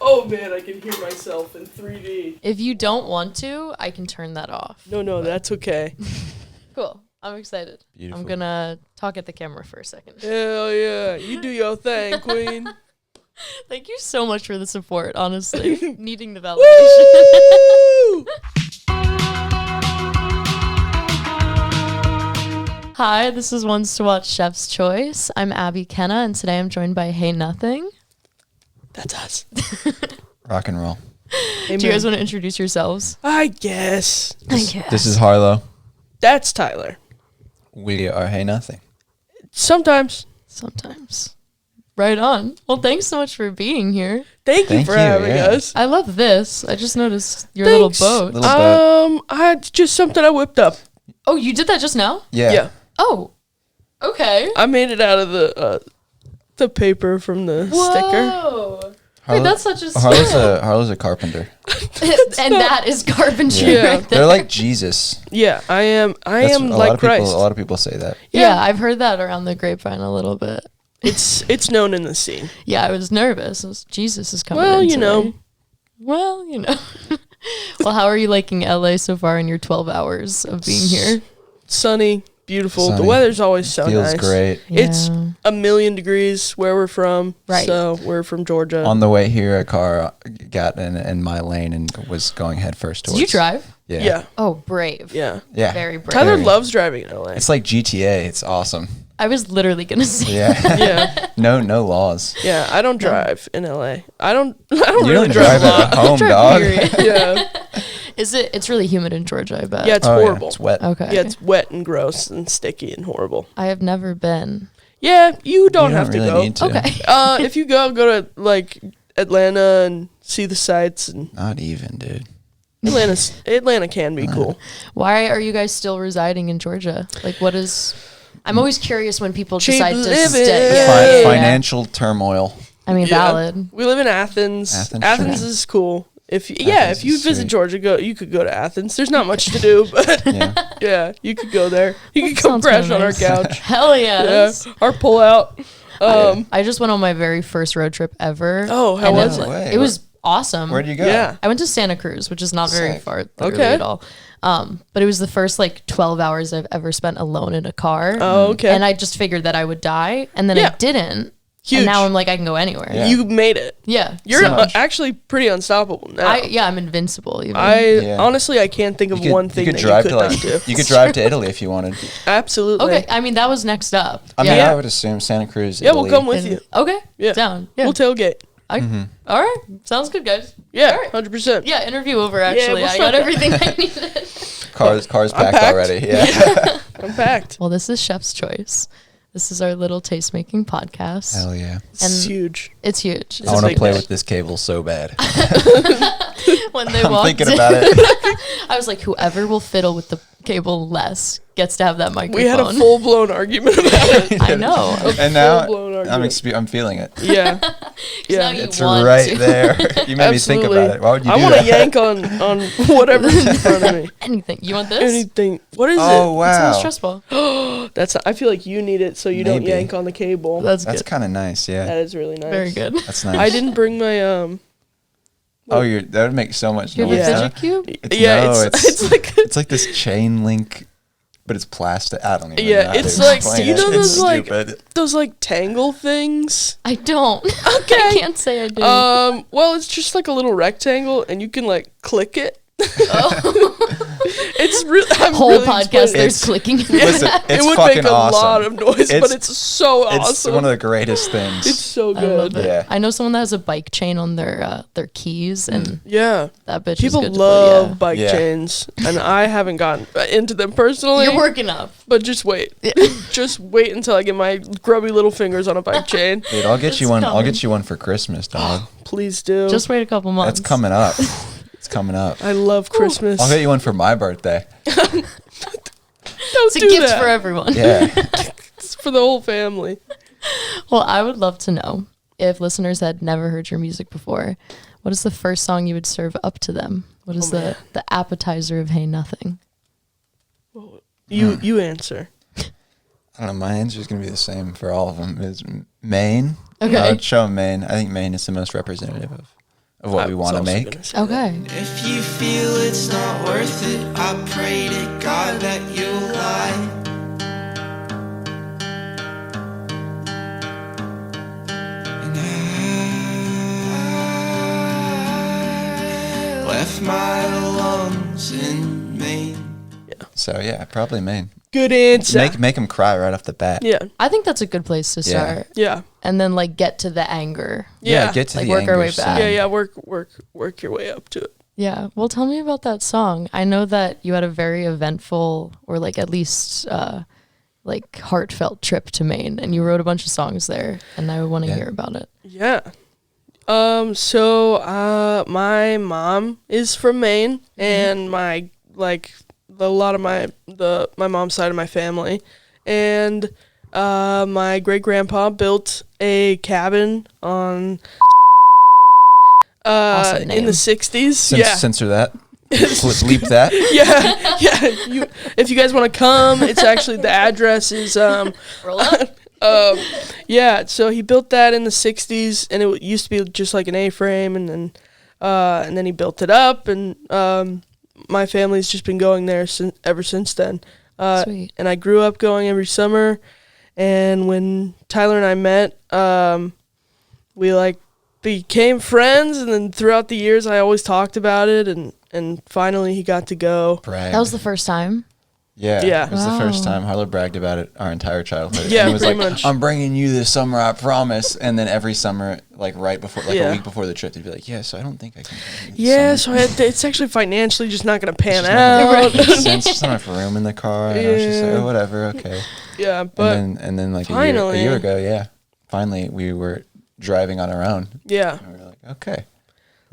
Oh man, I can hear myself in 3D. If you don't want to, I can turn that off. No, that's okay. Cool. I'm excited. Beautiful. I'm gonna talk at the camera for a second. Hell yeah, you do your thing, queen. Thank you so much for the support, honestly. Needing the validation. Woo! Hi, this is Ones to Watch Chef's Choice. I'm Abby Kenna, and today I'm joined by Hey Nothing. That's us. Rock and roll. Hey, Do you guys want to introduce yourselves? I guess. This is Harlow. That's Tyler. We are Hey Nothing. Sometimes. Sometimes. Right on. Well, thanks so much for being here. Thank you for having us. I love this. I just noticed your Thanks. little boat. Little boat. I just something I whipped up. Oh, you did that just now? Yeah. Oh, okay. I made it out of the paper from the sticker. Whoa. Wait, that's such a Harlow's a carpenter. and that is carpentry Yeah. right there. They're like Jesus. Yeah, I am like Christ. A lot of people say that. Yeah, I've heard that around the grapevine a little bit. It's known in the scene. Yeah, I was nervous. Jesus is coming Well, in you today. know. Well, you know. Well, how are you liking LA so far in your 12 hours of being here? Sunny, beautiful. Sunny. The weather's always so Feels nice. great. It's 1,000,000 degrees where we're from. Right. So we're from Georgia. On the way here, a car got in my lane and was going head first towards. Did you drive? Yeah. Yeah. Oh, brave. Yeah. Yeah. Very brave. Tyler loves driving in LA. It's like GTA. It's awesome. I was literally going to say Yeah. Yeah. No laws. Yeah, I don't drive in LA. I don't You really don't drive drive a lot. at home, Drive dog. period. Yeah. It's really humid in Georgia, I bet. Yeah, it's Oh, horrible. Yeah. It's wet. Okay. Yeah, it's wet and gross and sticky and horrible. I have never been. Yeah, you don't You have really to go. need to. Okay. If you go to like Atlanta and see the sights, and Not even, dude. Atlanta can be cool. Why are you guys still residing in Georgia? Like, what is... I'm always curious when people Cheap decide to living. stay. Yeah. Financial turmoil. I mean, Yeah. valid. We live in Athens. Athens sure. is cool. If you Athens you is visit sweet. Georgia, you could go to Athens. There's not much to do, but Yeah. yeah, you could go there. You could That come sounds crash kinda on our nice. couch. Hell yes. Yeah, our pull out. I just went on my very first road trip ever. Oh, how and was No it? way. It was awesome. Where'd you go? Yeah. I went to Santa Cruz, which is not very Sick. far literally Okay. at all. But it was the first like 12 hours I've ever spent alone in a car. Oh, okay. And I just figured that I would die, and then I Yeah. didn't. Huge. And now I'm like, I can go anywhere. Yeah. You made it. Yeah. You're so much. actually pretty unstoppable now. I'm invincible. Even. Yeah. Honestly, I can't think of one thing that you drive could to not do. You could drive to Italy if you wanted. Absolutely. Okay, I mean that was next up. I mean, yeah. I would assume Santa Cruz. Yeah, we'll Italy. come with you. Okay. Yeah. Down. Yeah. We'll tailgate. All right. Sounds good, guys. Yeah, All right. 100%. Yeah. Interview over. Actually, we'll I start got everything I needed. Cars packed packed. already. Yeah. I'm packed. Well, this is Chef's Choice. This is our little taste-making podcast. Hell yeah. It's huge. It's huge. I want to big play day. with this cable so bad. When they I'm walked thinking in, about it. I was like, whoever will fiddle with the cable less gets to have that microphone. We had a full-blown argument about it. I know. And now full-blown I'm, argument. I'm feeling it. Yeah. now Yeah. you It's want right to. there. You made me think Absolutely. about it. Why would you I do want to that? yank on whatever's in front of me. Anything. You want this? Anything. What is Oh, It's wow. not stressful. it? I feel like you need it so you don't Maybe. yank on the cable. That's That's good. kind of nice, yeah. That is really nice. Very good. That's nice. I didn't bring my that would make so much You have noise. a Yeah. huh? fidget cube? It's like It's like this chain link, but it's plastic. I don't even know. Yeah, how to it's like- explain do you it. know It's those, like- stupid. those like tangle things. I don't. Okay. I can't say I do. Well, it's just like a little rectangle, and you can like click it. Oh. It's really Whole really podcast, explaining there's It's- clicking. Listen, it it's would fucking make a awesome. lot of noise, but It's- it's so It's awesome. one of the greatest things. It's so I love good. it. Yeah. I know someone that has a bike chain on their keys, and Yeah. that bitch People is good love to bike Yeah. chains, and I haven't gotten into them play. personally. Yeah. You're working up. But just wait. Just wait until I get my grubby little fingers on a bike chain. Dude, I'll get you It's one. I'll coming. get you one for Christmas, dog. Please do. Just wait a couple months. It's coming up. It's coming up. I love Christmas. I'll get you one for my birthday. Don't It's a do gift that. for everyone. Yeah. It's for the whole family. Well, I would love to know if listeners had never heard your music before, what is the first song you would serve up to them? What is the appetizer of Hey Nothing? You answer. I don't know. My answer is going to be the same for all of them. Is Maine. Okay. I would show 'em Maine. I think Maine is the most representative of what we want to also make. gonna say Okay. If you feel it's not worth it, I pray to God that you'll lie. And I left my lungs in Maine. So yeah, probably Maine. Good answer. Make him cry right off the bat. Yeah. I think that's a good place to Yeah. start. Yeah. And then like get to the anger. Yeah. Get to Like, the work our anger way back. song. Yeah, yeah, work your way up to it. Yeah. Well, tell me about that song. I know that you had a very eventful, or like at least like heartfelt trip to Maine, and you wrote a bunch of songs there, and I want to Yeah. hear about it. Yeah. So my mom is from Maine, and my a lot of my mom's side of my family, and my great grandpa built a cabin on Awesome in name. the 60s. Yeah. Censor that. Bleep that. Yeah, yeah. If you guys want to come, it's actually the address is Roll up. yeah. So he built that in the '60s, and it used to be just like an A-frame, and then he built it up, and my family's just been going there ever since then. Sweet. And I grew up going every summer, and when Tyler and I met, we like became friends, and then throughout the years, I always talked about it, and finally he got to go. Brag. That was the first time. Yeah, Yeah. It was the first Wow. time Harlow bragged about it our entire childhood. Yeah, And he was pretty like, much. I'm bringing you this summer, I promise. And then every summer, like right before, like Yeah. a week before the trip, they'd be like, yeah, so I don't think I can. bring you this Yeah, summer." so it's actually financially just not going to pan It's just not gonna out. make sense. Just not enough room in the car. And I was just like, Yeah. oh, whatever, okay. Yeah, but and then like a finally- year ago, yeah, finally we were driving on our own. yeah, And we were like, okay,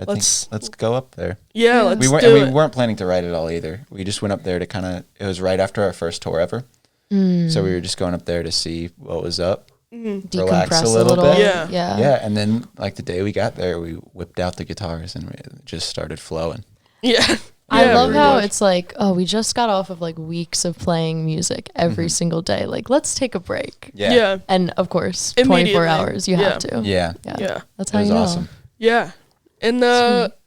Let's- let's go up there. yeah, let's We weren't, do and we it. weren't planning to write it all either. We just went up there to kind of. It was right after our first tour ever, so we were just going up there to see what was up, relax Decompress a little bit. Yeah. yeah. And then like the day we got there, we whipped out the guitars and we just started flowing. Yeah. I Yeah, love pretty how much. it's like, oh, we just got off of like weeks of playing music every single day. Like, let's take a break. Yeah. And of course, 24 Immediately. hours, you have to. Yeah, Yeah. That's it how was you know. awesome. Yeah. And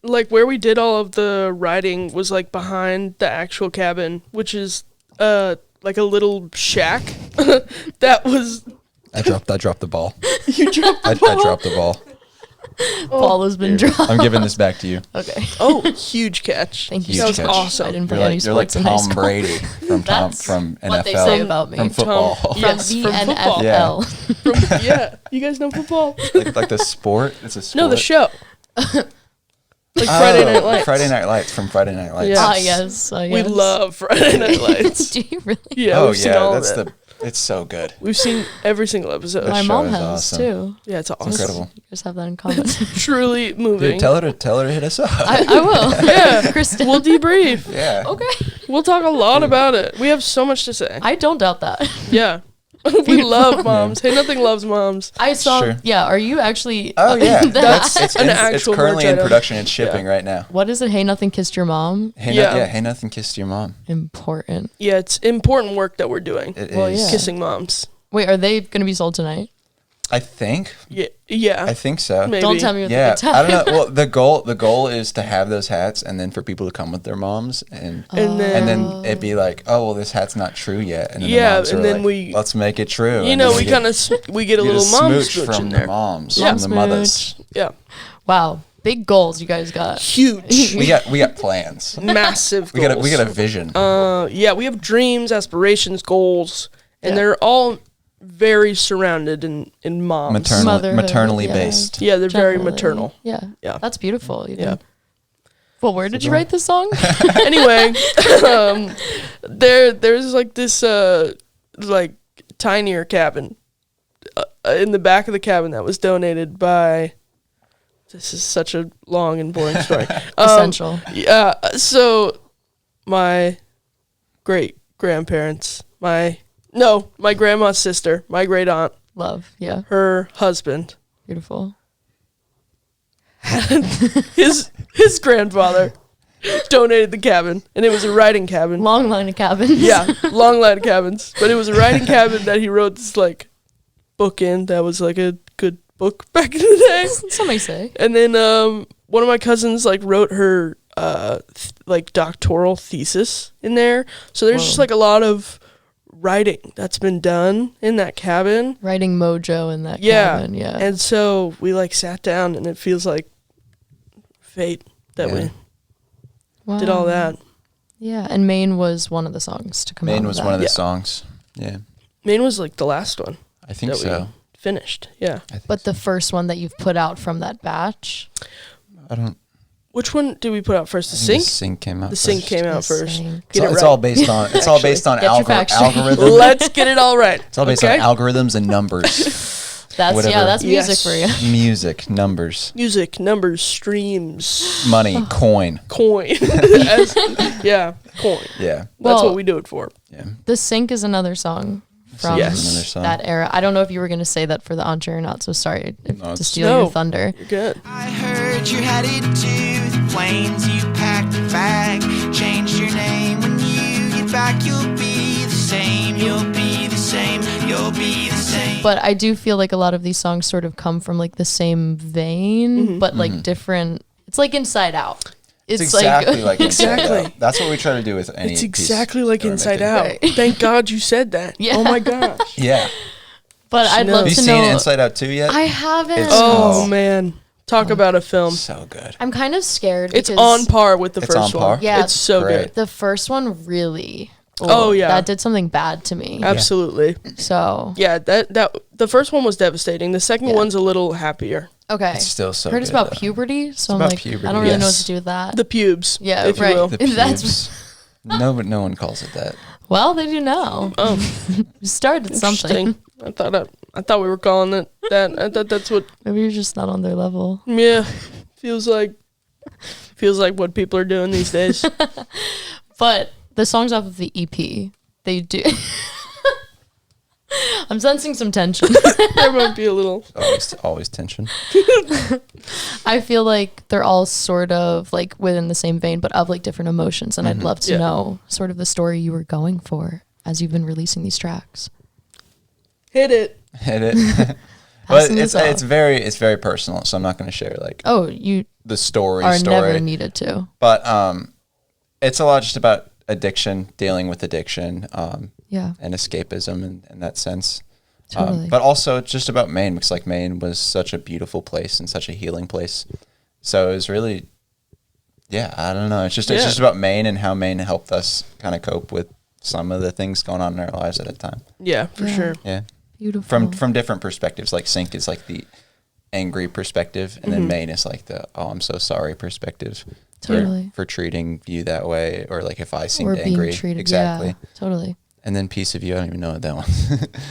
like where we did all of the writing was like behind the actual cabin, which is like a little shack that was I dropped the ball. you dropped I dropped the ball. Ball has been Here, dropped. I'm giving this back to you. Okay. Oh, huge catch. Thank you Huge That was catch. awesome. I didn't play You're any like sports in high Tom school. Brady from That's from NFL. what they say about me. From football. Tom- From Yes, the from football. NFL. From, yeah, you guys know football? like the sport. It's a sport. No, the show. Like Friday Night Lights. Friday Night Lights from Friday Night Lights. Yeah. Ah, yes. We yes. love Friday Night Lights. Do you really? Yeah, Oh we've seen yeah, all that's of it. It's so good. We've seen every single episode. That My show mom is has awesome. too. Yeah, it's awesome. Incredible. You guys have that in common. Truly moving. Dude, tell her to hit us up. I will. Yeah, Kristen. we'll debrief. yeah. Okay. We'll talk a lot about it. We have so much to say. I don't doubt that. Yeah. We love moms. Hey, nothing loves moms. I saw. Sure. Yeah. Are you actually? Oh yeah, That's it's an it's actual currently merch in item. production and shipping right now. What is it? Hey, nothing kissed your mom. Hey, Yeah. hey, nothing kissed your mom. Important. Yeah, it's important work that we're doing. It is. Well, yeah. Kissing moms. Wait, are they going to be sold tonight? I think. Yeah. Yeah. I think so. Maybe. Don't tell me what Yeah, the good I don't know. Well, the goal is to have those hats, and then for people to come with their moms, and And then, it'd be like, oh well, this hat's not true yet, and then Yeah, the moms and are then like, we- let's make it true. you And know, then we get- kind of we get a get little mom smooch smooch from in the there. moms, Yeah. from the mothers. Yeah. Wow, big goals you guys got. Huge. We got plans. Massive We goals. got a vision. Yeah, we have dreams, aspirations, goals, and Yeah. they're all very surrounded in moms. Motherhood, maternally yeah. based. Yeah, they're very Generally. maternal. Yeah. Yeah. That's beautiful. Even. Yeah. Well, where did you write this song? Anyway, there's like this like tinier cabin in the back of the cabin that was donated by. This is such a long and boring story. Essential. Yeah, so my great grandparents, my grandma's sister, my great aunt, Love. Yeah. her husband, Beautiful. his grandfather donated the cabin, and it was a writing cabin. Long line of cabins. Yeah, long line of cabins, but it was a writing cabin that he wrote this like book in that was like a good book back in the day. Somebody say. And then one of my cousins like wrote her like doctoral thesis in there. So there's just like a lot of writing that's been done in that cabin. Writing mojo in that cabin, yeah. And so we like sat down, and it feels like fate that we did all that. Yeah, and Maine was one of the songs to come out. Maine was of one of that. the songs. Yeah. Maine was like the last one. I think that so. we finished. Yeah. But the first one that you've put out from that batch? I don't. Which one did we put out first? The I think Sync? The Sync came out. The Sync first. came out The first. Sync. Get it It's right. all based on. It's all based on Get your facts straight. algorithms. Let's get it all right. It's all based okay? on algorithms and numbers. That's Whatever. that's music Yes. for you. Music, numbers, Music, numbers, streams, money, coin. coin. Yeah, coin. Yeah. That's Well- what we do it for. Yeah. The Sync is another song from Yes. Another song. that era. I don't know if you were going to say that for the entree or not, so sorry No, to it's- steal No. your thunder. You're good. I heard you're headed to the plains. You packed a bag, changed your name. When you get back, you'll be the same. You'll be the same. You'll be the same. But I do feel like a lot of these songs sort of come from like the same vein, but like different. It's like Inside Out. It's exactly like Inside Exactly. Out. That's what we try to do with any. It's piece exactly like that we're Inside making. Out. Right. Thank God you said that. Yeah. Oh my gosh. Yeah. But I'd knows. love Have you to seen know. Inside Out 2 yet? I haven't. It's- Oh Oh. man. Talk about a film. So good. I'm kind of scared. It's because on par with the It's first on par? one. Yeah. It's so Great. good. The first one really. Oh, yeah. That did something bad to me. Absolutely. So Yeah, that the first one was devastating. The second Yeah. one's a little happier. okay. It's still so Heard good. it's about though. puberty, so I'm about like, puberty, I don't really know what yes. to do with that. The pubes. Yeah, if right. you will. The That's- pubes. No, but no one calls it that. Well, they do now. Oh, You started something. interesting. I thought we were calling it that. I thought that's what. Maybe you're just not on their level. Yeah, feels like what people are doing these days. But the songs off of the EP, they do. I'm sensing some tension. There might be a little. Always tension. I feel like they're all sort of like within the same vein, but of like different emotions. And I'd love to Yeah. know sort of the story you were going for as you've been releasing these tracks. Hit it. Hit it. but Passing this it's off. very personal, so I'm not going to share like Oh, you the story. are never needed to. But it's a lot just about addiction, dealing with addiction, Yeah, and escapism in that sense. totally. But also just about Maine, because like Maine was such a beautiful place and such a healing place. So it was really, yeah, I don't know. It's just about Maine and how Maine helped us kind of cope with some of the things going on in our lives at a time. Yeah, for Yeah. sure. Yeah, Beautiful. from different perspectives. Like Sync is like the angry perspective, and then Maine is like the I'm so sorry perspective. Totally. For treating you that way, or like if I seemed or angry, being treated. exactly. Yeah, totally. And then Piece of You, I don't even know what that one.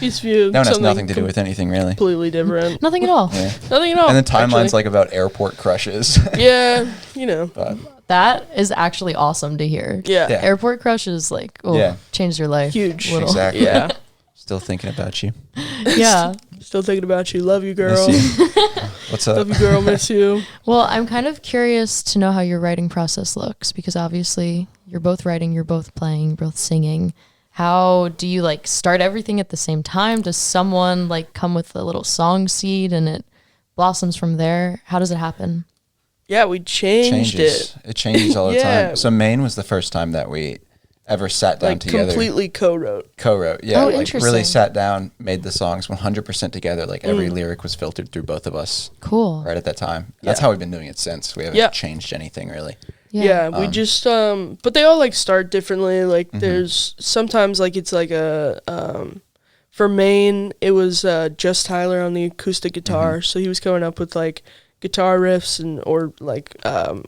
Peace view. That one has something nothing to do with anything really. completely different. Nothing at all. Yeah. Nothing at all. And then Timeline's actually. like about airport crushes. Yeah, you know. But That is actually awesome to hear. Yeah. Yeah. Airport crushes like Yeah. changed your life. Huge. Little. Exactly. Yeah. still thinking about you. Yeah. Still thinking about you. Love you, girl. Miss you. What's up? Love you, girl. Miss you. Well, I'm kind of curious to know how your writing process looks because obviously you're both writing, you're both playing, you're both singing. How do you like start everything at the same time? Does someone like come with a little song seed and it blossoms from there? How does it happen? Yeah, we changed it. It changes all the Yeah. time. So Maine was the first time that we ever sat down Like together. completely co-wrote. Co-wrote. Yeah. Oh, like interesting. really sat down, made the songs 100% together. Like every lyric was filtered through both of us Cool. right at that time. That's Yeah. how we've been doing it since. We haven't Yeah. changed anything really. Yeah, we just but they all like start differently. Like Mm-hmm. there's sometimes like it's like a for Maine it was just Tyler on the acoustic guitar, Mm-hmm. so he was coming up with like guitar riffs and or like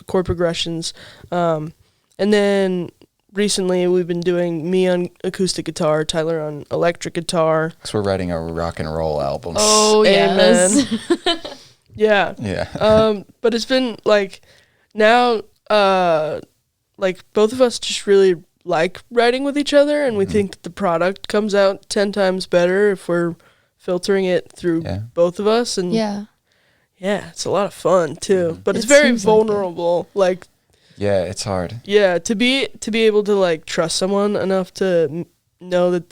chord progressions. And then recently we've been doing me on acoustic guitar, Tyler on electric guitar. So we're writing a rock and roll album. Oh, yes. Yeah. Yeah. But it's been like now like both of us just really like writing with each other, and we think that the product comes out 10 times better if we're filtering it through Yeah. both of us. And Yeah. it's a lot of fun too, but it's It very seems like it. vulnerable. Like Yeah, it's hard. yeah, to be able to like trust someone enough to know that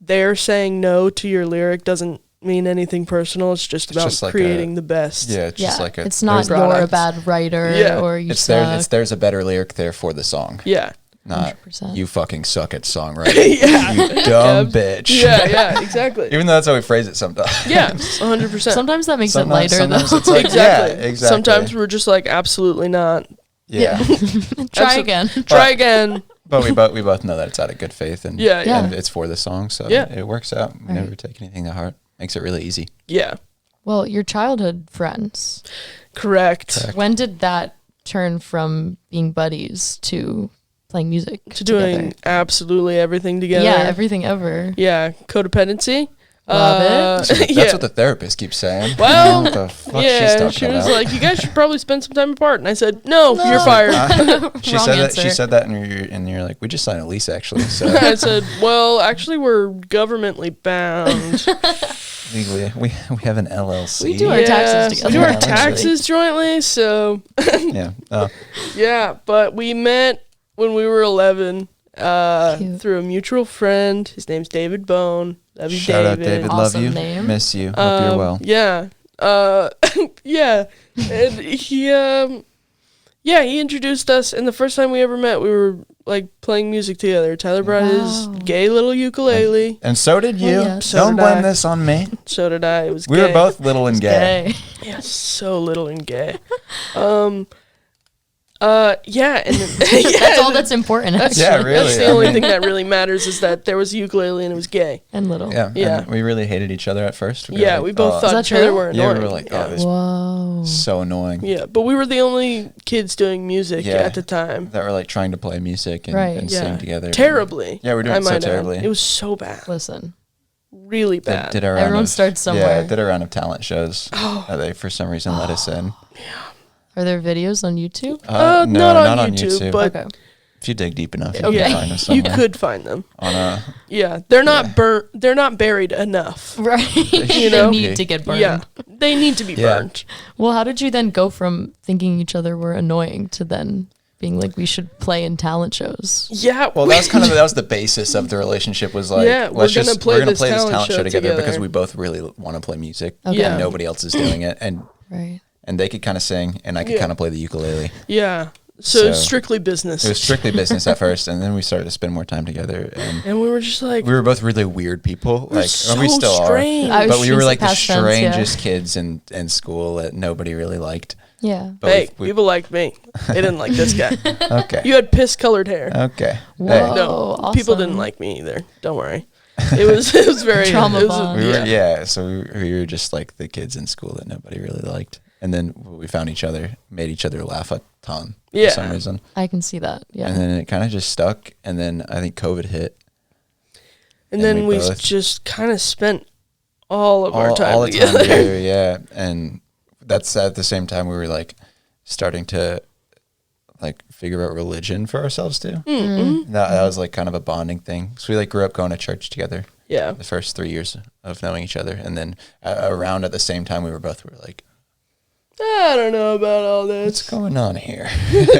they're saying no to your lyric doesn't mean anything personal. It's just about just like creating the best. Yeah, it's just like it's not you're a product. bad writer Yeah. or you it's suck. there's a better lyric there for the song. Yeah. Not 100%. you fucking suck at songwriting. Yeah. You dumb bitch. Yeah, exactly. Even though that's how we phrase it sometimes. Yeah, 100%. Sometimes that makes it lighter sometimes though. it's like, Exactly. Yeah, exactly. Sometimes we're just like, absolutely not. Yeah. Try again. Try again. But we both know that it's out of good faith and Yeah. and it's for the song, so Yeah. it works out. We never take anything to heart. Makes it really easy. Yeah. Well, your childhood friends. Correct. When did that turn from being buddies to playing music To doing together? absolutely everything together. Yeah, everything ever. Yeah, codependency. Love it. That's Yeah. what the therapist keeps saying. Well, what the fuck Yeah, she's talking she was about. like, "You guys should probably spend some time apart." And I said, "No, you're fired." She Wrong said that. answer. She said that, and you're like, we just signed a lease actually. So I said, "Well, actually, we're governmentally bound. legally, we have an LLC. We do our taxes We together. do our Yeah, taxes jointly." So Yeah. Oh, yeah, but we met when we were 11 Cute. through a mutual friend. His name's David Bone. Love you, shout out, David. Love Awesome you. name. Miss you. Hope you're well. Yeah. Yeah. And he introduced us, and the first time we ever met, we were like playing music together. Tyler brought his Wow. gay little ukulele. And so did you. yeah. So Don't did blame I. this on me. So did I. It was We gay. were both little and gay. Gay. Yeah, so little and gay. Yeah, and then, That's all that's important. That's, Yeah, really. That's the I only mean- thing that really matters is that there was a ukulele and it was gay. And little. Yeah. Yeah. And we really hated each other at first. We were Yeah, like, we both oh, thought that each other true? were Yeah, annoying. we were like, yeah. oh, this Whoa. is so annoying. Yeah, but we were the only kids doing music Yeah. at the time. That were like trying to play music and, Right. and Yeah. sing together. Terribly. Yeah, we're doing I it so might add. terribly. It was so bad. Listen. Really Did, bad. did a round Everyone of, starts somewhere. Yeah, did a round of talent shows. They for some reason let us in. Are there videos on YouTube? No, not on YouTube, but Okay. if you dig deep enough, you okay. can find us You somewhere. could find them. On a Yeah, they're not burnt. They're not buried enough. Right. You know? They need to get burned. Yeah, they need to be Yeah. burnt. Well, how did you then go from thinking each other were annoying to then being like, we should play in talent shows? Yeah. well, that was the basis of the relationship. Was like, Yeah, we're gonna play this talent talent show show together because together. we both really want to play music. Okay. And nobody else is doing it, Right. and they could kind of sing, and I could Yeah. kind of play the ukulele. Yeah. So it's So- strictly business. It was strictly business at first, and then we started to spend more time together. And and we were just like, we were both really weird people. we're Like, so we still strange. I was are. But we were just like the past tense, yeah. strangest kids in school that nobody really liked. Yeah. But Hey, we- people liked me. They didn't like this guy. okay. You had piss-colored hair. Okay. Whoa. Hey, No, awesome. people didn't like me either. Don't worry. It was very Trauma it was bond. we were, yeah. yeah, so we were just like the kids in school that nobody really liked. And then we found each other, made each other laugh a ton Yeah. for some reason. I can see that. Yeah. And then it kind of just stuck. And then I think COVID hit. And And then we we both- just kind of spent all of our time all the together. time together, yeah. And that's at the same time we were like starting to like figure out religion for ourselves too. Mm-hmm. That was like kind of a bonding thing. So we like grew up going to church together Yeah. the first 3 years of knowing each other. And then around at the same time we were like, I don't know about all what's this. going on here?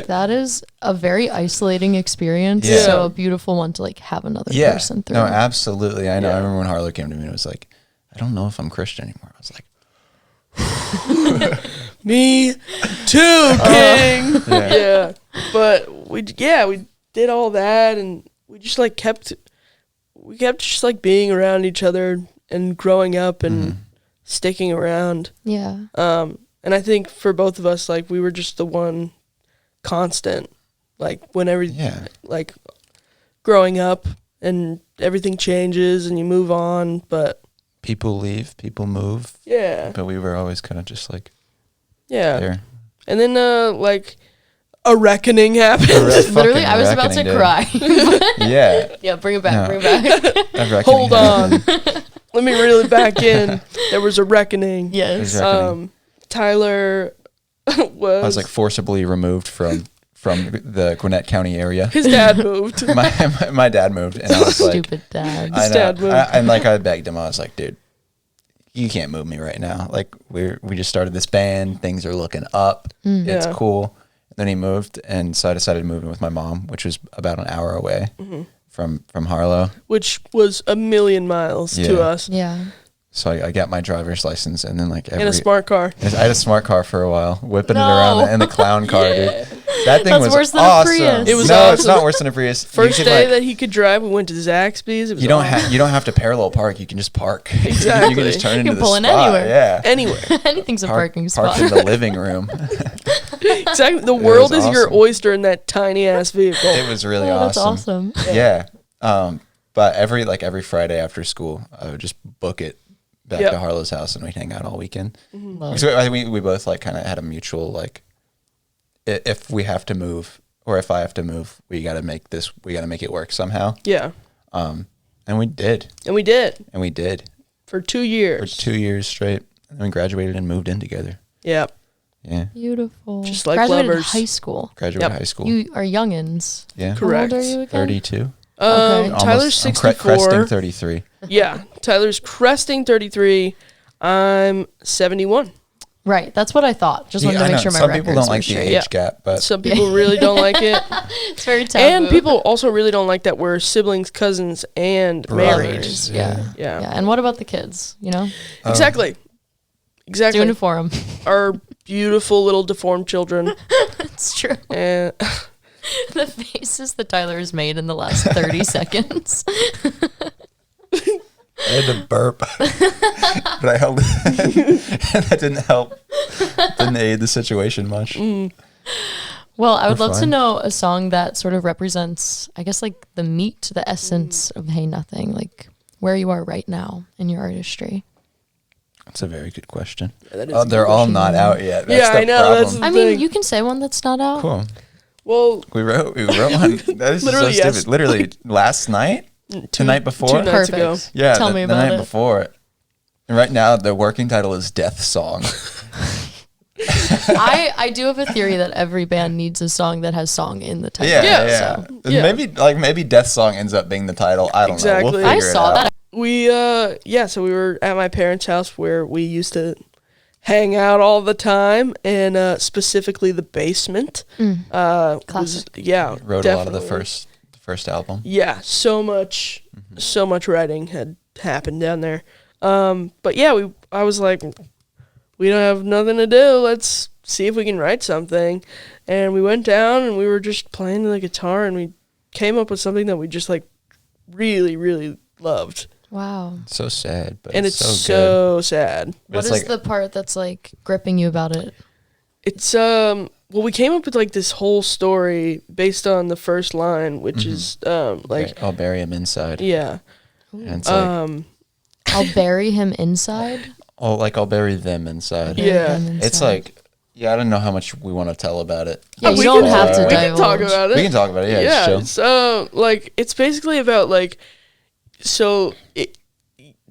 That is a very isolating experience. Yeah. So a beautiful one to like have another person through. No, absolutely. I know. Yeah. I remember when Harlow came to me and was like, I don't know if I'm Christian anymore. I was like, Me too, King. Yeah. Yeah. But we did all that, and we just like kept just like being around each other and growing up and sticking around. Yeah. And I think for both of us, like we were just the one constant, like whenever yeah. like growing up and everything changes and you move on, but People leave, people move. yeah. But we were always kind of just like Yeah. there. And then like a reckoning happened. Literally, I was about to cry. Yeah. Yeah, bring it back, No. bring it back. A reckoning Hold on. happened. Let me reel it back in. There was a reckoning. Yes. There's reckoning. Tyler I was was like forcibly removed from the Gwinnett County area. his dad moved. My dad moved, and I was like, Stupid dad. I know. dad moved. And like I begged him. I was like, dude, you can't move me right now. Like we just started this band. Things are looking up. It's Yeah. cool. Then he moved, and so I decided to move in with my mom, which was about an hour away from Harlow. Which was a million miles to Yeah. us. Yeah. So I got my driver's license, and then like In a smart car. I had a smart car for a while, whipping it No. around in the clown car, dude. That thing That's was worse than a awesome. Prius. It was no, it's awesome. not worse than a Prius. First You could, day like, that he could drive, we went to Zaxby's. It was you don't awesome. have to parallel park. You can just park. Exactly. You can just turn You into can the pull in spot. anywhere. Yeah. Anywhere. Anything's a parking spot. Park in the living room. Exactly. The world was is your awesome. oyster in that tiny ass vehicle. It was really Oh, that's awesome. awesome. Yeah. But every Friday after school, I would just book it back Yep. to Harlow's house, and we'd hang out all weekend. Love So I think we both like kind of had a mutual like, if we have to move or if I have to move, we got to make it work somehow. Yeah. And we did, And we did for 2 for years. 2 years straight, and we graduated and moved in together. Yeah. Yeah, Beautiful. Just like Graduated lovers. high school. graduated Yep. high school. You are youngins. Yeah, Correct. How old are you again? 32. Okay. Tyler's I'm cresting 64. 33. Yeah. Tyler's cresting 33. I'm 71. Right. That's what I thought. Just wanted Yeah, to I make know. sure my Some records people don't were like the straight. age Yeah. gap, but Some people really don't like it. It's very taboo. And people also really don't like that we're siblings, cousins, and married. Brothers. Yeah. Yeah. Yeah. And what about the kids? You know, Exactly. Exactly. doing it for them. Our beautiful little deformed children. It's true. And The faces that Tyler has made in the last 30 seconds. I had to burp, but I held it. That didn't help. Didn't aid the situation much. Well, I would We're love to fine. know a song that sort of represents, I guess, like the meat, the essence of Hey Nothing, like where you are right now in your artistry. That's a very good question. that is a They're good all question. not out yet. That's Yeah, the I know, Problem. that's- I Thing. mean, you can say one that's not out. Cool. Well, We wrote one. That is so Literally, stupid. yes. Literally last night, the night before. 2 nights Perfect. ago. Yeah, Tell the, me the about night it. before. And right now, the working title is Death Song. I do have a theory that every band needs a song that has song in the title. Yeah. So Yeah. Maybe Death Song ends up being the title. I don't know. Exactly. We'll I figure it saw out. that. so we were at my parents' house where we used to hang out all the time, and specifically the basement. Was, Classic. yeah, Wrote definitely. a lot of the first album. Yeah, so much writing had happened down there. But yeah, I was like, we don't have nothing to do. Let's see if we can write something. And we went down and we were just playing the guitar, and we came up with something that we just like really, really loved. Wow. So sad, but And it's so good. so sad. But What it's is like- the part that's like gripping you about it? It's well, we came up with like this whole story based on the first line, which is like I'll bury him inside. yeah. And it's like, I'll bury him inside. I'll bury them inside. Yeah. Bury them It's inside. like, yeah, I don't know how much we want to tell about it. Yeah, We you don't can have talk- to We can talk divulge. about it. We can talk about it. Yeah, it's chill. So like it's basically about like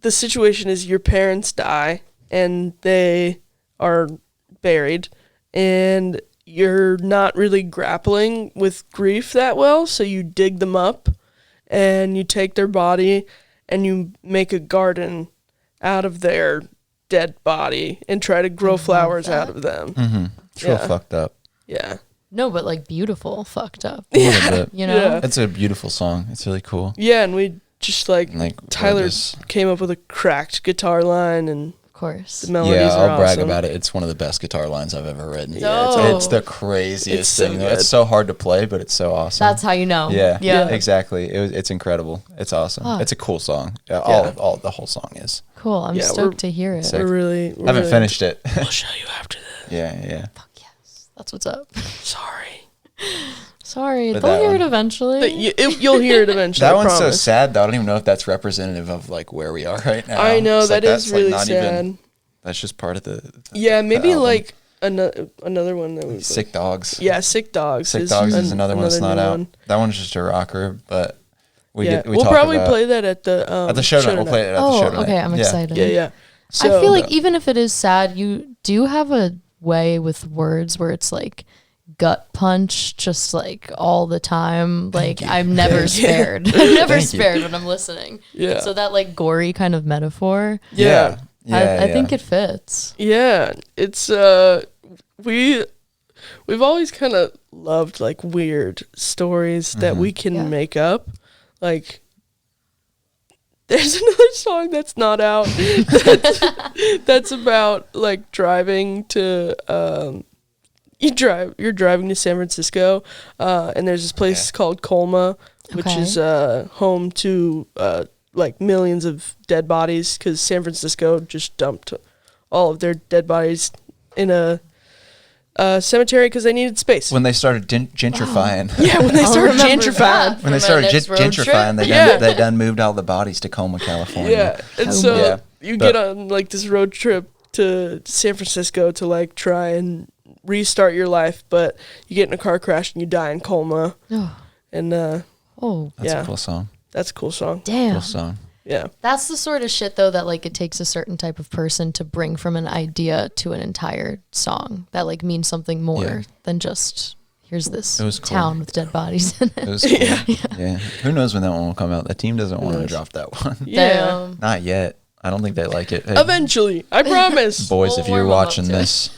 the situation is your parents die and they are buried, and you're not really grappling with grief that well, so you dig them up and you take their body and you make a garden out of their dead body and try to grow flowers out of them. It's real Yeah. fucked up. Yeah. No, but like beautiful, fucked up. A little bit. You know? Yeah. It's a beautiful song. It's really cool. Yeah, and we just like And, like Tyler this- came up with a cracked guitar line, and Of course. the melodies Yeah, are I'll brag awesome. about it. It's one of the best guitar lines I've ever written. Yeah, It's the It's craziest so thing. good. It's so hard to play, but it's so awesome. That's how you know. yeah, Yeah. exactly. It's incredible. It's awesome. Fuck. It's a cool song. Yeah. All the whole song is. Cool. I'm Yeah, stoked to hear it. Sick. We're really. I haven't finished it. I'll show you after this. yeah. Fuck yes. That's what's up. Sorry. Sorry. But They'll that hear one- it eventually. But you'll hear it eventually. That I one's so promise. sad though. I don't even know if that's representative of like where we are right now. I know It's like, that is that's, like, really not sad. even- that's just part of the Yeah, maybe album. like another one that was Sick Dogs. Yeah, Sick Dogs. Sick Dogs is another one that's not new out. one. That one's just a rocker, but we We'll talk probably about play that at the at the show night. We'll play it at the show Oh, night. okay. I'm excited. Yeah, yeah. I So feel like even if it is sad, you do have a way with words where it's like gut punch just like all the time. Like I'm never spared. I'm never Thank you. spared when I'm listening. Yeah. So that like gory kind of metaphor, yeah. I think it fits. Yeah, it's we've always kind of loved like weird stories that we can Yeah. make up. Like there's another song that's not out. That's about like driving to you're driving to San Francisco, and there's this place called Colma, which is home to like millions of dead bodies because San Francisco just dumped all of their dead bodies in a cemetery because they needed space. When they started gentrifying. Yeah, when they started gentrifying. When they started gentrifying, they done moved all the bodies to Colma, California. Yeah, and so you get on like this road trip to San Francisco to like try and restart your life, but you get in a car crash and you die in Colma. And that's a cool song. That's a cool song. Damn. Cool song. Yeah. That's the sort of shit, though, that, like, it takes a certain type of person to bring from an idea to an entire song that, like, means something more than just, here's this town with dead bodies in it. It was cool. Yeah. Who knows when that one will come out? The team doesn't want to drop that one. Yeah. Not yet. I don't think they like it. Hey, eventually. I promise. boys, if you're watching this.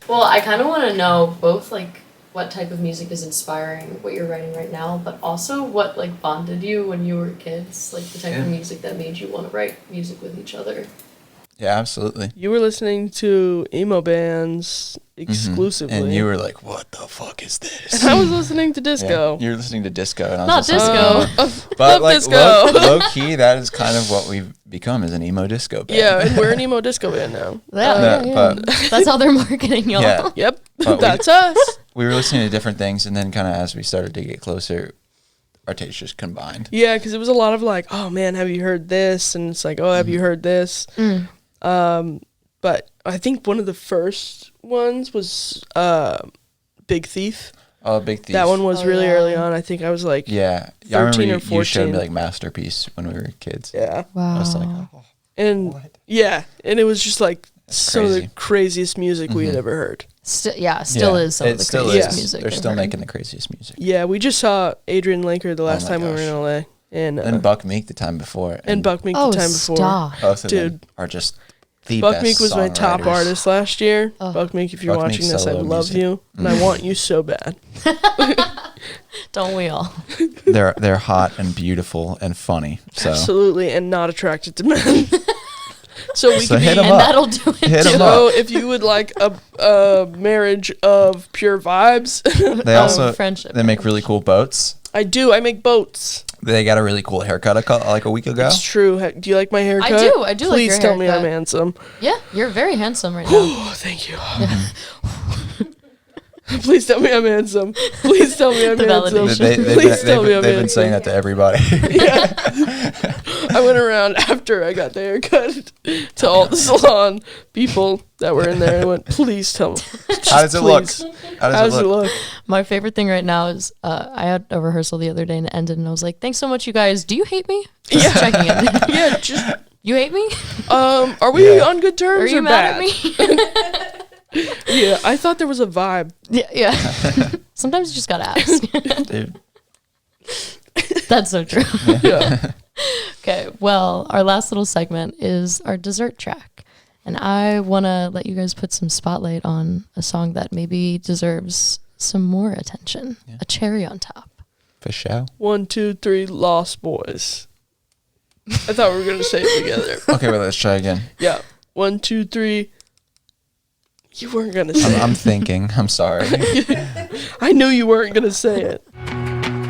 Well, I kind of want to know both, like, what type of music is inspiring what you're writing right now, but also what like bonded you when you were kids, like the type of music that made you want to write music with each other. Yeah, absolutely. You were listening to emo bands exclusively. And you were like, what the fuck is this? And I was listening to disco. Yeah, you're listening to disco. And I Not was disco. love But like disco. low key, that is kind of what we've become as an emo disco band. Yeah, and we're an emo disco band now. But That's how they're marketing y'all. Yeah. Yep, But that's us. we were listening to different things, and then kind of as we started to get closer, our tastes just combined. Yeah, because it was a lot of like, oh man, have you heard this? And it's like, oh, have you heard this? But I think one of the first ones was Big Thief. Oh, Big Thief. That one was really early on. I think I was like I 13 remember or 14. you showed me like Masterpiece when we were kids. Yeah. Wow. I was like, And and it was just like some of the craziest music we had ever heard. Still is some of the still craziest is. music. They're still I've heard. making the craziest music. Yeah, we just saw Adrian Linker the last my time we were in gosh. LA. And And Buck Meek the time before. and Buck Meek Oh, the time before. stop. Both of them Dude. are just the Buck best Meek was my top songwriters. artist last year. Oh. Buck Meek, if you're Buck watching Meek's this, I solo love music. you, and I want you so bad. Don't we all? They're hot and beautiful and funny. So Absolutely, and not attracted to men. So we So could hit be. 'em And up. that'll do it. Hit 'em too. So if you would like a marriage of pure vibes, they also friendship. they make really cool boats. I do. I make boats. They got a really cool haircut like a week ago. It's true. Do you like my haircut? I do like Please your tell me I'm haircut. handsome. Yeah, you're very handsome right now. Oh, thank you. Please tell me I'm handsome. Please tell me I'm The handsome. validation. Please tell me I'm they've been handsome. saying that to everybody. Yeah. I went around after I got the haircut to all the salon people that were in there and went, please tell me. How does it look? Please. How How does it look? My favorite thing right now is I had a rehearsal the other day and it ended and I was like, thanks so much, you guys. Do you hate me? Just checking in. Yeah, just You hate me? are we Yeah. on good terms Are you or mad bad? at me? Yeah, I thought there was a vibe. Yeah. Sometimes you just gotta ask. Dude. That's so true. Yeah. Okay, well, our last little segment is our dessert track. And I want to let you guys put some spotlight on a song that maybe deserves some more attention. A cherry on top. For sure. 1, 2, 3, Lost Boys. I thought we were gonna say it together. Okay, well, let's try again. Yeah. 1, 2, 3. You weren't gonna say I'm thinking. I'm sorry. it. I knew you weren't gonna say it.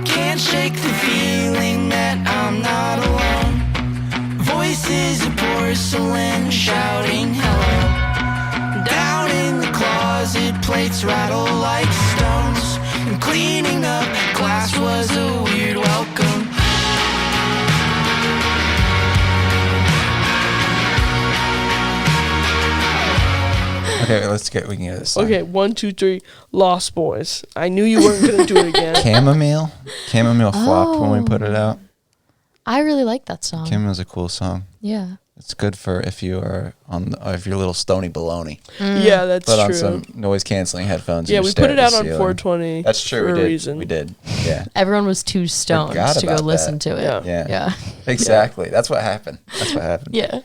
Can't shake the feeling that I'm not alone. Voices of porcelain shouting hello. Down in the closet, plates rattle like stones. And cleaning up glass was a weird welcome. Okay, we can get this song. Okay, 1, 2, 3, Lost Boys. I knew you weren't gonna do it again. Chamomile flopped when we put it out. I really like that song. Chamomile's a cool song. Yeah. It's good for if you are if you're a little stony baloney. Yeah, that's Put on true. some noise canceling headphones. Yeah, and we just stare put it at out the on ceiling. 420. That's true. for We a did. reason. We did. Yeah. Everyone was too stoned Forgot to go about listen that. to it. Yeah. Yeah. Exactly. That's what happened. Yeah.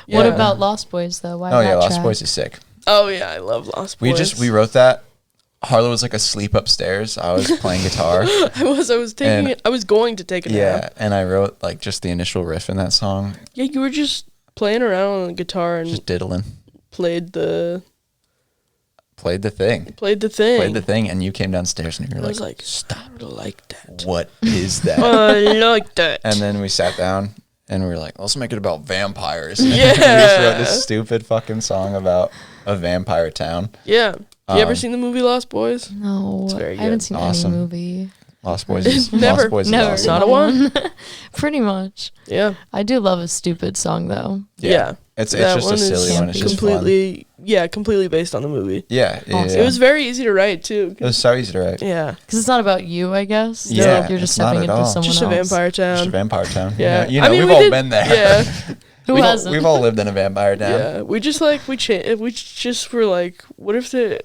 Yeah. What about Lost Boys though? Why Oh that yeah, Lost track? Boys is sick. Oh yeah, I love Lost Boys. We wrote that Harlow was like asleep upstairs. I was playing guitar. I was going to take a nap. Yeah, and I wrote like just the initial riff in that song. Yeah, you were just playing around on the guitar and Just diddling. played the thing, and you came downstairs and you were I was like, like, stop, I like that. what is that? I like that. And then we sat down and we were like, let's make it about vampires. And Yeah. we just wrote this stupid fucking song about a vampire town. Yeah. You ever seen the movie Lost Boys? No, It's very I haven't good. seen Awesome. any movie. Lost Boys is Never. Lost Boys is Never. awesome. Not a one? Pretty much. Yeah. I do love a stupid song though. Yeah. It's That just a one silly is one. It's just fun. completely based on the movie. Yeah, Awesome. It was very easy to write too. It was so easy to write. Yeah. Because it's not about you, I guess. Yeah, Like you're just it's not stepping at into all. someone Just a else. vampire Just a town. vampire town. Yeah. You know, I mean, we've we all did- been there. Yeah. Who We've hasn't? all lived in a vampire town. Yeah. We just like we just were like, what if there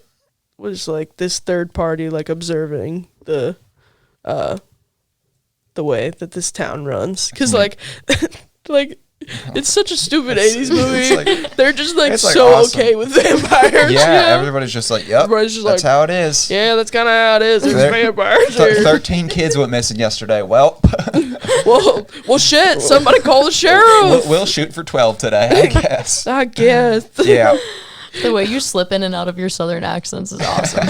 was like this third party like observing the way that this town runs? Because like it's such a stupid 80s movie. It's like- They're just like it's, like, so awesome. okay with vampires. Yeah, you know? everybody's just like, yep, Everybody's just that's like, how it is. yeah, that's kind of how it is. There's There- vampires here. 13 kids went missing yesterday. Well, Well, shit. Somebody call the sheriff. we'll shoot for 12 today, I guess. I guess. Yeah. The way you slip in and out of your southern accents is awesome.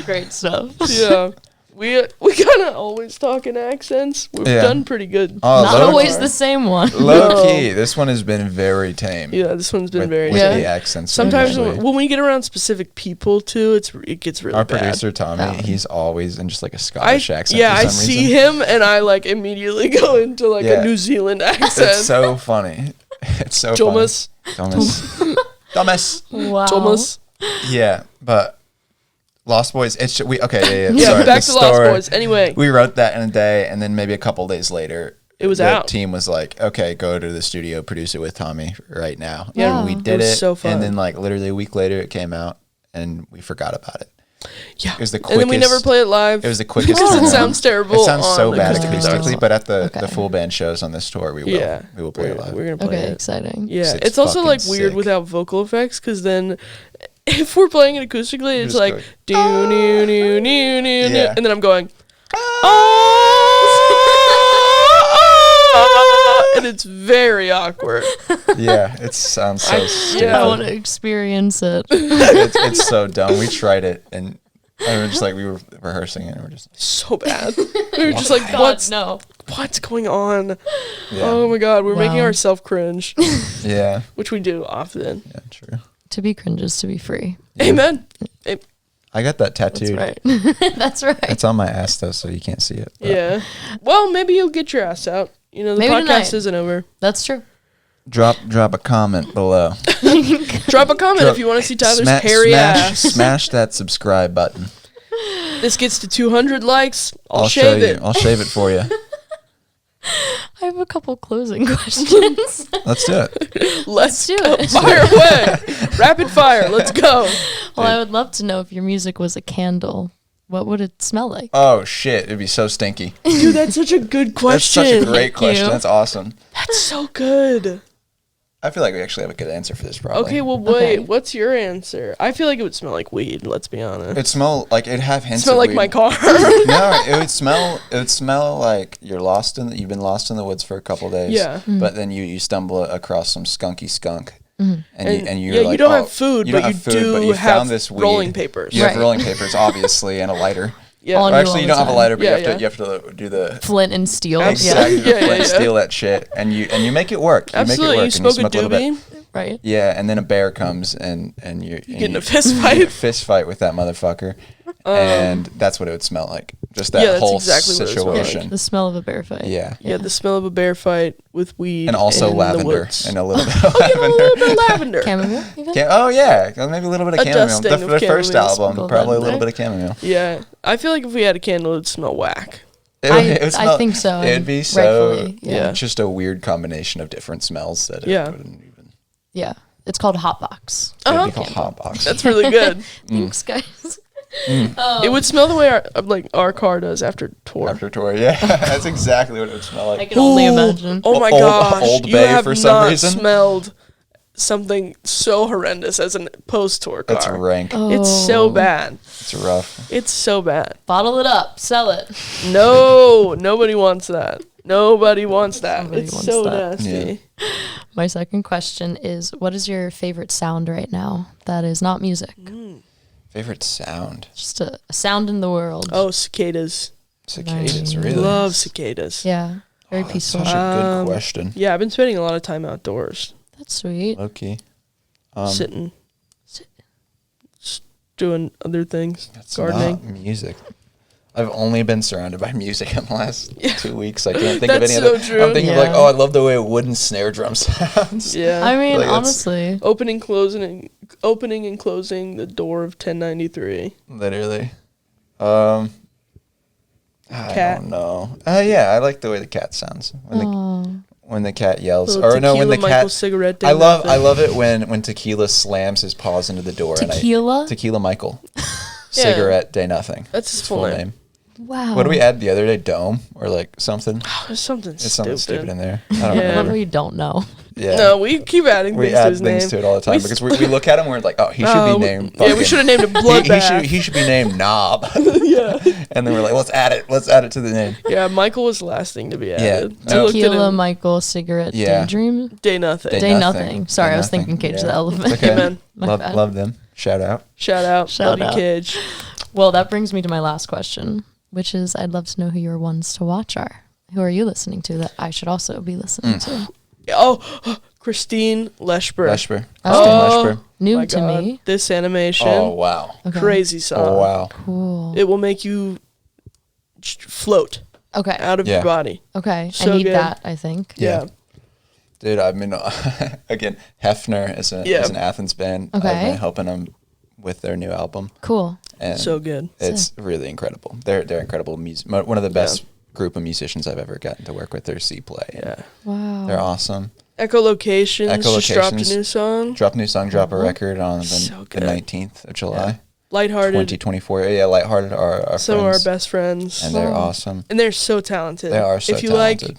Great stuff. Yeah. We kind of always talk in accents. We've Yeah. done pretty good. Oh, Not low, always the same one. low No. key. This one has been very tame. Yeah, this one's been with, very. with Yeah. the accents. Sometimes especially. when we get around specific people too, it gets really Our bad. producer Tommy, Oh. he's always in just like a Scottish accent. Yeah, for I some see reason. him and I like immediately go into like Yeah. a New Zealand accent. It's so funny. It's so Thomas. funny. Thomas. Wow. Thomas. Yeah, but Lost Boys. It's yeah. Yeah, Sorry, back the to Lost story- Boys. Anyway, We wrote that in a day, and then maybe a couple days later, it was the out. team was like, "Okay, go to the studio, produce it with Tommy right now." Yeah. And we It did was it. so fun. And then like literally a week later, it came out, and we forgot about it. Yeah. It was the And then we never quickest- play it live. It was the quickest. because it turnaround. sounds terrible. It sounds so on bad acoustic acoustically, guitars. but at the Okay. full band shows on this tour, we will. Yeah, We will play it live. We're gonna play Okay, it. exciting. Yeah, It's it's also fucking like weird sick. without vocal effects because then if we're playing it acoustically, it's just like going, do new new new new Yeah. and then I'm going and it's very awkward. Yeah, it sounds so stupid. yeah. I want to experience it. It's so dumb. We tried it, and we were just like, we were rehearsing it, and we're just like, So bad. We were just like, God, no. what's going on? yeah, Oh my god, we're making Wow. ourselves cringe, yeah, which we do often. yeah, true. To be cringe is to be free. Amen. I got that That's tattooed. right. That's right. It's on my ass though, so you can't see it. but- Yeah. Well, maybe you'll get your ass out. You know, the Maybe podcast tonight. isn't over. That's true. Drop a comment below. Drop a comment if you want to see Tyler's hairy ass. Smash that subscribe button. This gets to 200 likes. I'll show shave you. it. I'll shave it for you. I have a couple closing questions. Let's do it. Let's do go. it. Fire away. Rapid fire. Let's go. Well, I would love to know if your music was a candle. What would it smell like? Oh shit! It'd be so stinky. Dude, that's such a good That's question. such a great Thank question. you. That's awesome. That's so good. I feel like we actually have a good answer for this. Probably. Okay, well, wait. Okay. What's your answer? I feel like it would smell like weed. Let's be honest. It'd smell like it'd have hints. Smell of like weed. my car. No, it would smell. It would smell like you've been lost in the woods for a couple days. Yeah. But then you stumble across some skunky skunk, and you're yeah, like, you don't oh, have food, you but don't you have food, do but you have found this weed. rolling papers. You have Right. rolling papers, obviously, and a lighter. Yeah. On Or you actually, all you the don't have a time. lighter, but Yeah, you have to do the. Flint and steel. Exactly. Yeah, yeah, yeah. Steal that shit, and you make it work. You Absolutely. make You it work. smoke a little bit. doobie. Right. Yeah, and then a bear comes and you Get in a fist fight. fist fight with that motherfucker, and that's what it would smell like. Just that yeah, that's whole exactly what it smells like. situation. The smell of a bear fight. Yeah. Yeah, the smell of a bear fight with weed. And also in the lavender woods. and a little bit of A little lavender. bit of lavender. Chamomile, even? Oh yeah, maybe a little bit of A chamomile. dusting The of first chamomile album, sprinkled probably a in little there. bit of chamomile. Yeah, I feel like if we had a candle, it'd smell whack. I think so. It'd be so. Rightfully, yeah. Just a weird combination of different smells that Yeah. it wouldn't even. Yeah. It's called Hotbox. Uh-huh. It'd be called hot box. That's really good. Thanks, guys. It would smell the way our car does after tour. After tour, yeah, that's exactly what it would smell I like. can only Ooh, imagine. Oh my Old- gosh! Old you Bay have for some not reason? smelled something so horrendous as a post-tour car. That's rank. It's so bad. It's rough. It's so bad. Bottle it up, sell it. No, nobody wants that. Nobody wants that. Nobody It's wants so that. nasty. Yeah. My second question is, what is your favorite sound right now that is not music? Favorite sound? Just a sound in the world. Oh, cicadas. Cicadas, Nice. really? Love cicadas. Yeah, very That's peaceful. such a good question. Yeah, I've been spending a lot of time outdoors, That's sweet. Low-key. sitting, doing other things, That's gardening. not music. I've only been surrounded by music in the last 2 weeks. I can't think of That's any so other. true. I'm thinking of like, Yeah. oh, I love the way a wooden snare drum sounds. Yeah. I mean, Like, that's- honestly, opening and closing the door of 1093. Literally. I Cat. don't know. Yeah, I like the way the cat sounds when the cat yells. Little Or no, when tequila the Michael cat. cigarette. Day I love nothing. it when Tequila slams his paws into the door. Tequila? Tequila Michael. Cigarette Day Nothing. That's his full name. wow. What did we add the other day? Dome or like something? There's something It's something stupid in there. I don't Yeah. I remember. love how you don't know. Yeah. No, we keep adding We things to add his things name. to it all the time We because we look at him and we're like, oh, he should Oh, be named. yeah, we fucking- should have named him Bloodbath. he should be named Knob. Yeah. And then we're like, let's add it to the name. Yeah, Michael was the last thing to be added. No. I looked at Tequila, him, Michael, cigarette, Yeah. daydream, Day Nothing. day Nothing. nothing. Sorry, Day I was Nothing. thinking Cage Yeah. the Elephant. Okay. Amen. My bad. Love them. Shout out. Shout out. Shout Love you, out. Cage. Well, that brings me to my last question, which is I'd love to know who your ones to watch are. Who are you listening to that I should also be listening to? Oh, Christine Leshber. Leshber. Oh. Christine Leshber. New My to God. me. This animation. Oh, wow. Okay. Crazy song. Oh, wow. Cool. It will make you float Okay. out of Yeah. your body. Okay. So I need good. that, I think. Yeah. Dude, I've been, again, Hefner is an Athens band. Okay. I've been helping them with their new album. Cool. And So good. It's really incredible. They're incredible music. One of the best group of musicians I've ever gotten to work with. They're C-Play. Yeah. Wow. They're awesome. Echolocations Echolocations. just dropped a new song. Drop a new song, drop a record on So the good. 19th of July. Lighthearted. 2024. Yeah, Lighthearted are our Some friends. of our best friends. And they're awesome. And they're so talented. They are so if you talented.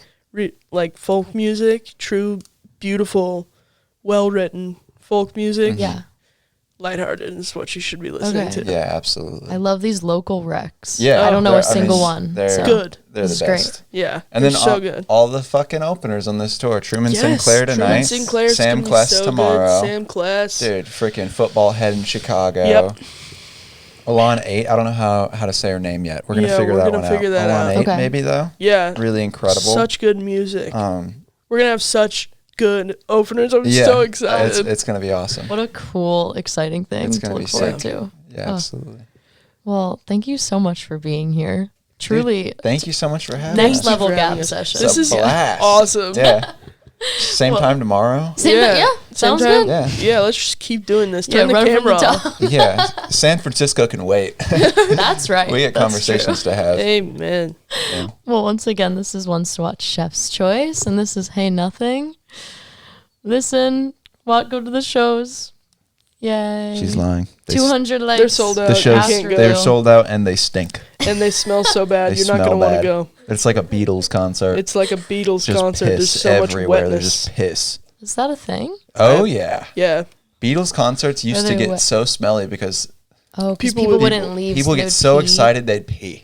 like folk music, true, beautiful, well-written folk music, Yeah. Lighthearted is what you should be listening Okay. to. Yeah, absolutely. I love these local recs. Yeah, I don't know they're- a single I one. mean, They're so. Good. They're This the is great. best. Yeah. And then they're so all, good. all the fucking openers on this tour. Truman Yes, Sinclair Truman tonight. Sinclair's Sam gonna be Quest so good. tomorrow. Sam Quest. Dude, freaking football head in Chicago. Yep. Alon 8. I don't know how to say her name yet. We're gonna Yeah, figure we're that gonna one figure out. that Alon out. 8 Okay. maybe though. Yeah. Really incredible. Such good music. um We're gonna have such good openers. I'm yeah, so excited. It's gonna be awesome. What a cool, exciting thing It's to gonna look be forward sick. to. Yeah, Oh. absolutely. Well, thank you so much for being here. Truly, Thank you so much for having next us. level for having gap us. session. This It's a is blast. awesome. Yeah. Same time tomorrow. Same Yeah. yeah, Same sounds time? good. Yeah. Yeah, let's just keep doing this. Yeah, Turn the run from camera the off. top. Yeah. San Francisco can wait. That's right. We get That's conversations to have. Amen. Yeah. true. Well, once again, this is Ones to Watch Chef's Choice, and this is Hey Nothing. Listen, go to the shows. Yay. She's lying. 200 likes. They're sold out. The You shows can't go. they're sold out and they stink. And they smell so bad. They You're not smell going to want to bad. go. It's like a Beatles concert. It's like a Beatles just concert. piss There's so much everywhere. wetness. There's just piss. Is that a thing? Oh yeah. Yeah. Beatles concerts used Are to they get wet? so smelly because Oh, because People people, would- wouldn't leave. people they get would so pee. excited they'd pee.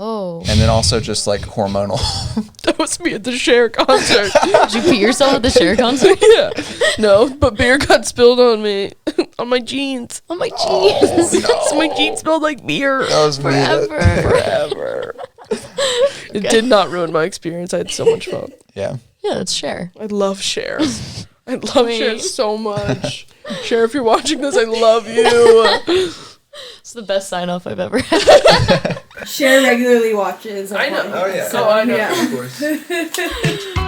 Oh. And then also just like hormonal. That was me at the Cher concert. Did you pee yourself at the Cher concert? Yeah. No, but beer got spilled on me. On my jeans. Oh my jeez. So my jeans smelled like beer. That was me. Forever. It did not ruin my experience. I had so much fun. Yeah. Yeah, let's share. I love Cher. I love Cher Wait. so much. Cher, if you're watching this, I love you. It's the best sign off I've ever had. Cher regularly watches. I know. Oh, yeah. So I know. Yeah. Of course.